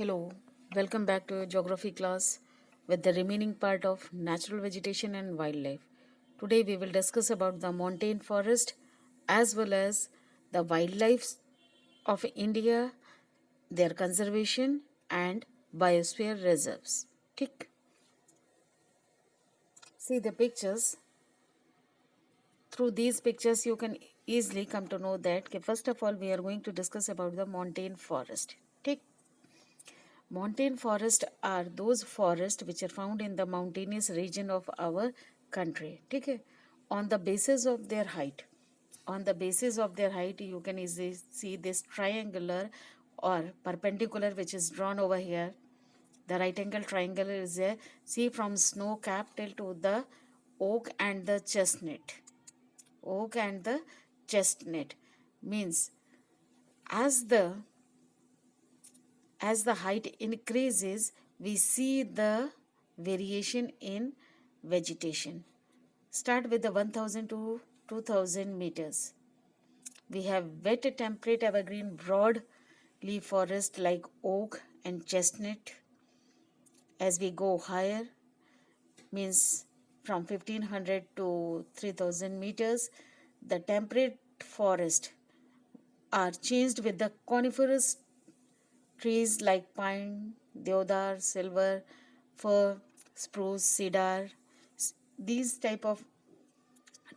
Hello, welcome back to your geography class with the remaining part of natural vegetation and wildlife. Today we will discuss about the montane forest as well as the wildlife of India, their conservation and biosphere reserves. Tick. See the pictures. Through these pictures you can easily come to know that first of all we are going to discuss about the montane forest. Tick. Montane forests are those forests which are found in the mountainous region of our country. Okay? On the basis of their height. On the basis of their height, you can easily see this triangular or perpendicular which is drawn over here. The right angle triangle is a see from snow cap till to the oak and the chestnut. Oak and the chestnut means as the height increases, we see the variation in vegetation. Start with the 1000 to 2000 meters. We have wet temperate evergreen broad leaf forest like oak and chestnut. As we go higher, means from 1500 to 3000 meters, the temperate forest are changed with the coniferous trees like pine, deodar, silver, fir, spruce, cedar. These type of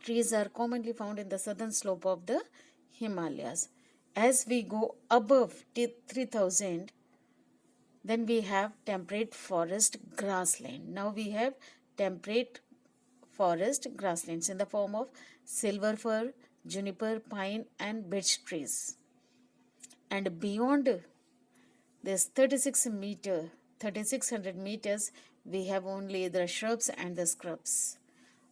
trees are commonly found in the southern slope of the Himalayas. As we go above 3000, then we have temperate forest grassland. Now we have temperate forest grasslands in the form of silver fir, juniper, pine and birch trees. And beyond this 3600 meters, we have only the shrubs and the scrubs.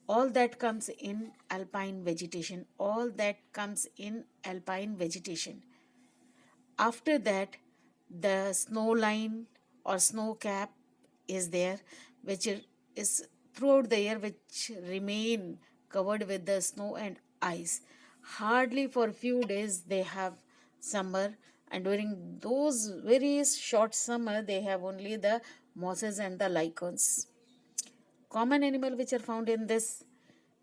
All that comes in alpine vegetation. All that comes in alpine vegetation. After that, the snow line or snow cap is there, which is throughout the year, which remain covered with the snow and ice. Hardly for a few days they have summer, and during those very short summer they have only the mosses and the lichens. Common animal which are found in this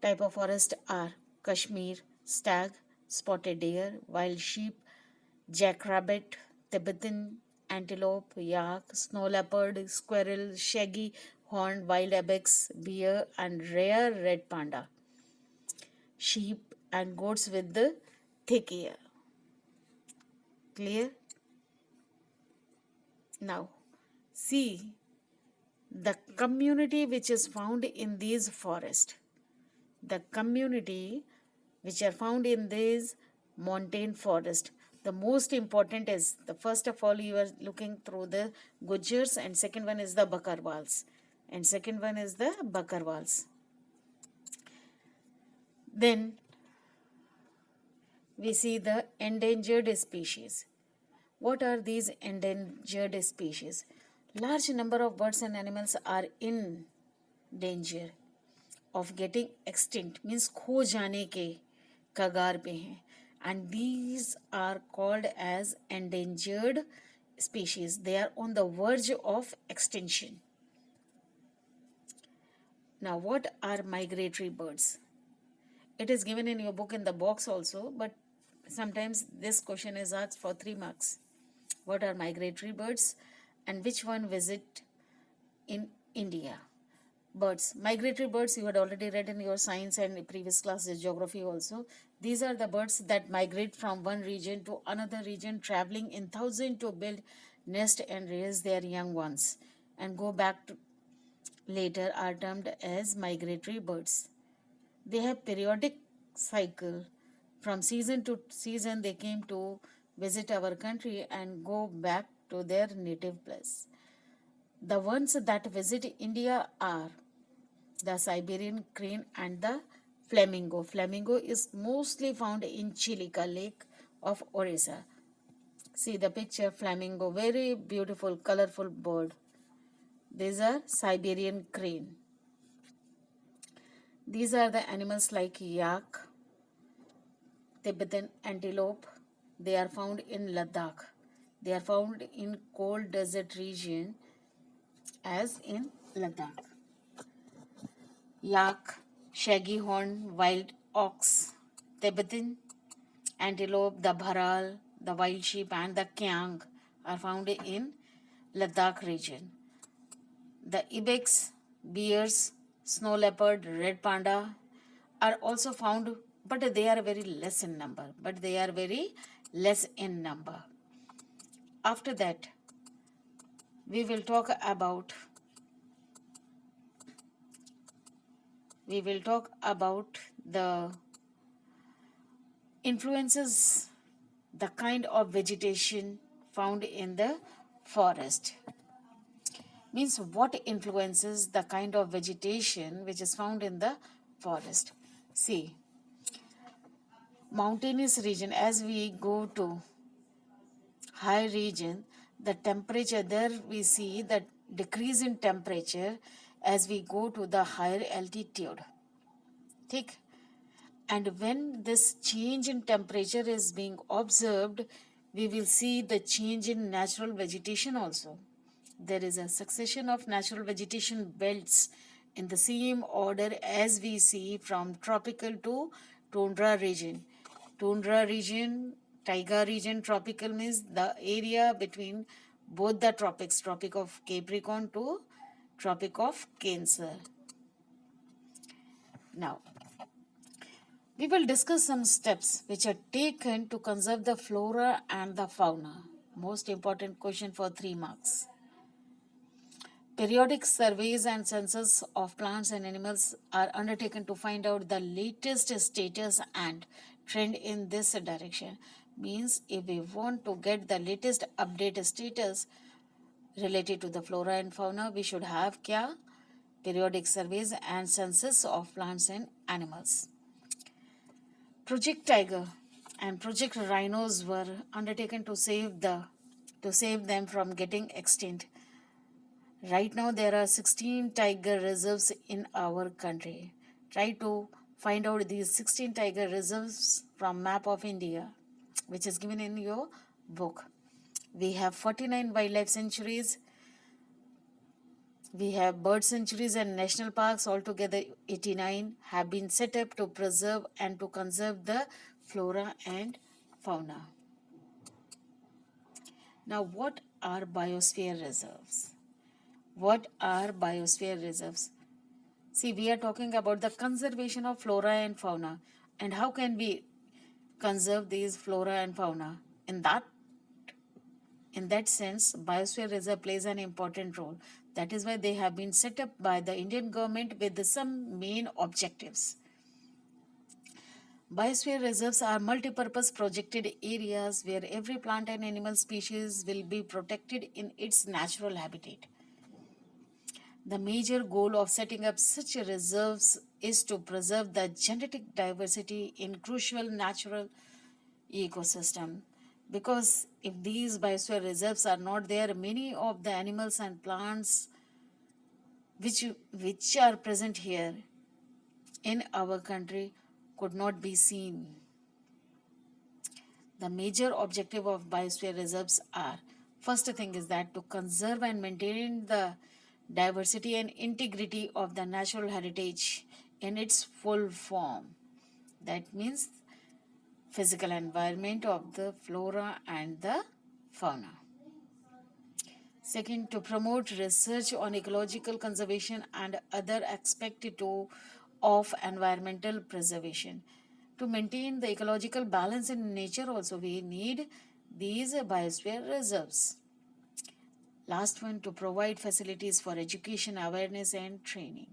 type of forest are Kashmir, stag, spotted deer, wild sheep, jackrabbit, Tibetan antelope, yak, snow leopard, squirrel, shaggy horned wild ibex, bear and rare red panda. Sheep and goats with the thick hair. Clear? Now, see the community which is found in these forests. The community which are found in these montane forest. The most important is the first of all you are looking through the Gujars, and second one is the Bakarwals, and second one is the Bakarwals. Then we see the endangered species. What are these endangered species? Large number of birds and animals are in danger of getting extinct, means खो जाने के कगार पे हैं, and these are called as endangered species. They are on the verge of extinction. Now what are migratory birds? It is given in your book in the box also, but sometimes this question is asked for 3 marks. What are migratory birds and which one visit in India? Birds. Migratory birds you had already read in your science and previous classes, geography also. These are the birds that migrate from one region to another region, traveling in thousands to build nest and raise their young ones and go back to later, are termed as migratory birds. They have periodic cycle. From season to season they came to visit our country and go back to their native place. The ones that visit India are the Siberian crane and the flamingo. Flamingo is mostly found in Chilika Lake of Orissa. See the picture, flamingo, very beautiful, colorful bird. These are Siberian crane. These are the animals like yak, Tibetan antelope. They are found in Ladakh. They are found in cold desert region as in Ladakh. Yak, shaggy horn, wild ox, Tibetan antelope, the bharal, the wild sheep, and the kyang are found in Ladakh region. The ibex, bears, snow leopard, red panda are also found, but they are very less in number. After that, we will talk about the influences, the kind of vegetation found in the forest. Means what influences the kind of vegetation which is found in the forest. See, mountainous region, as we go to high region, the temperature there, we see that decrease in temperature as we go to the higher altitude. Take. And when this change in temperature is being observed, we will see the change in natural vegetation also. There is a succession of natural vegetation belts in the same order as we see from tropical to tundra region. Tundra region, taiga region, tropical means the area between both the tropics, Tropic of Capricorn to Tropic of Cancer. Now, we will discuss some steps which are taken to conserve the flora and the fauna. Most important question for 3 marks. Periodic surveys and census of plants and animals are undertaken to find out the latest status and trend in this direction. Means if we want to get the latest update status related to the flora and fauna, we should have kya? Periodic surveys and census of plants and animals. Project Tiger and Project Rhinos were undertaken to save them from getting extinct. Right now there are 16 tiger reserves in our country. Try to find out these 16 tiger reserves from map of India, which is given in your book. We have 49 wildlife sanctuaries. We have bird sanctuaries and national parks. Altogether 89 have been set up to preserve and to conserve the flora and fauna. Now, what are biosphere reserves? What are biosphere reserves? See, we are talking about the conservation of flora and fauna. And how can we conserve these flora and fauna? In that sense, biosphere reserve plays an important role. That is why they have been set up by the Indian government with some main objectives. Biosphere reserves are multi-purpose protected areas where every plant and animal species will be protected in its natural habitat. The major goal of setting up such reserves is to preserve the genetic diversity in crucial natural ecosystem. Because if these biosphere reserves are not there, many of the animals and plants which are present here in our country could not be seen. The major objective of biosphere reserves are, first thing is that to conserve and maintain the diversity and integrity of the natural heritage in its full form. That means physical environment of the flora and the fauna. Second, to promote research on ecological conservation and other aspects of environmental preservation. To maintain the ecological balance in nature also, we need these biosphere reserves. Last one, to provide facilities for education, awareness and training.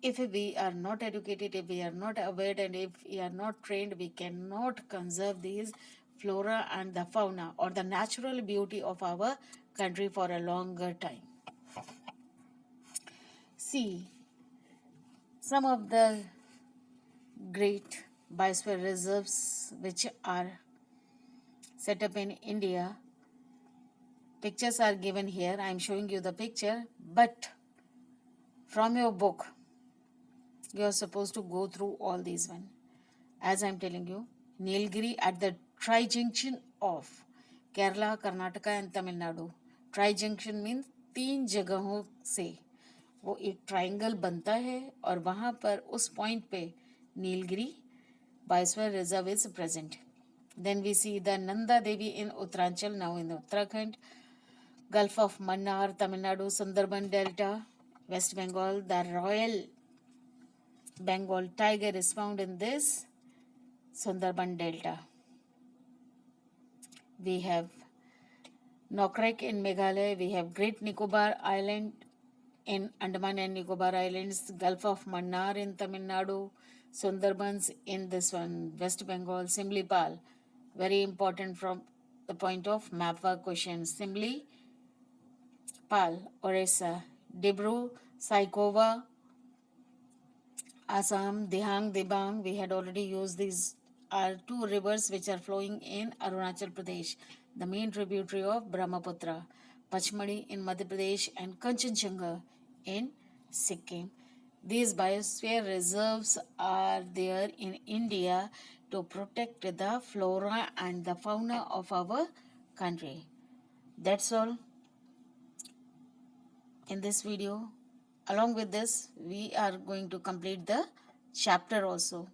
If we are not educated, if we are not aware and if we are not trained, we cannot conserve these flora and the fauna or the natural beauty of our country for a longer time. See, some of the great biosphere reserves which are set up in India. Pictures are given here. I am showing you the picture, but from your book, you are supposed to go through all these one. As I am telling you, Nilgiri at the tri-junction of Kerala, Karnataka and Tamil Nadu. Tri-junction means 3 जगहों से वो एक triangle बनता है और वहाँ पर उस पॉइंट पे Nilgiri biosphere reserve is present. Then we see the Nanda Devi in Uttaranchal, now in Uttarakhand. Gulf of Mannar, Tamil Nadu, Sundarban Delta, West Bengal. The Royal Bengal tiger is found in this Sundarban Delta. We have Nokrek in Meghalaya. We have Great Nicobar Island in Andaman and Nicobar Islands, Gulf of Mannar in Tamil Nadu, Sundarbans in this one, West Bengal, Simlipal. Very important from the point of map work question. Simli Pal, Orissa, Dibru, Saikova, Assam, Dihang, Dibang. We had already used these are two rivers which are flowing in Arunachal Pradesh, the main tributary of Brahmaputra. Pachmadi in Madhya Pradesh and Kanchenjunga in Sikkim. These biosphere reserves are there in India to protect the flora and the fauna of our country. That's all in this video. Along with this, we are going to complete the chapter also.